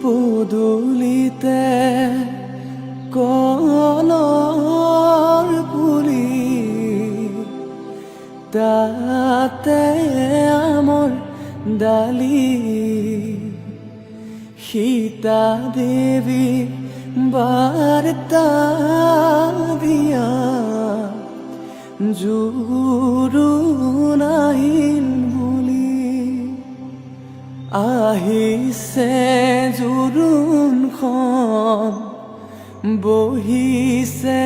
পদূলিতে কলৰ পুলি তাতে আমৰ ডালি সীতা দেৱী বাৰ্তা দিয়া জোৰোণ আহিল বুলি আহিছে জোৰোণখন বহিছে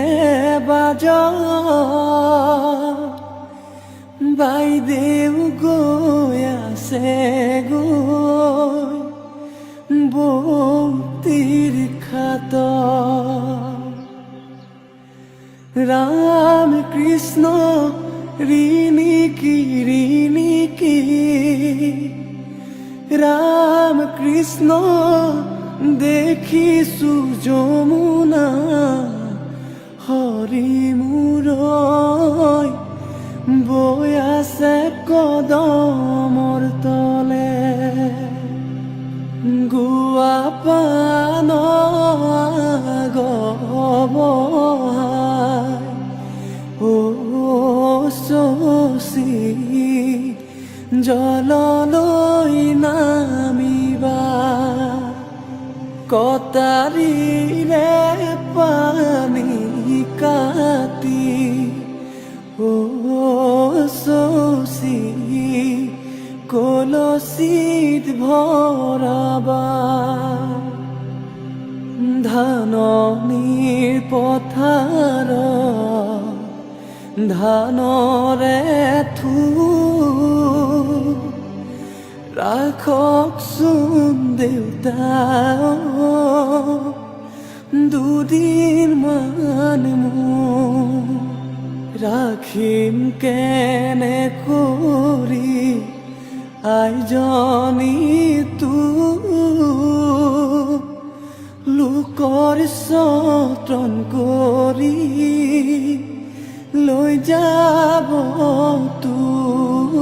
বাজত বাইদেউ গৈ আছে গৈ বৌতিৰ খাতত ৰাম কৃষ্ণ ৰিণিকি ৰাম কৃষ্ণ দেখিছো যমুনা হৰি মূৰৈ বৈ আছে কদমৰ তলে গুৱা পান গবহাই ও শশী জললৈ নামিবা কটাৰীৰে পানী কাটি ও শশী কলচীত ভৰাবা ধাননিৰ পথাৰ ধানৰে থোপ ৰাখকচোন দেউতা দুদিনমান মোক ৰাখিম কেনে কৰি আইজনী তোক লোকৰ যতন কৰি লৈ যাব তোক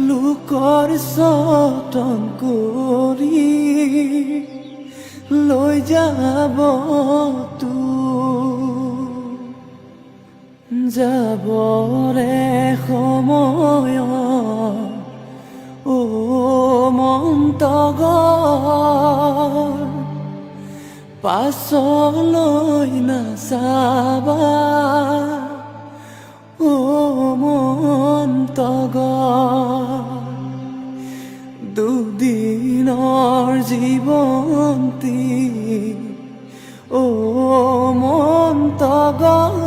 লোকৰ যতন কৰি লৈ যাব তোক যাবৰে সময়ত ও মন্তগৰ পাছলৈ নাচাবা ও মন্তগৰ দুদিনৰ জীৱন্তী ও মন্তগৰ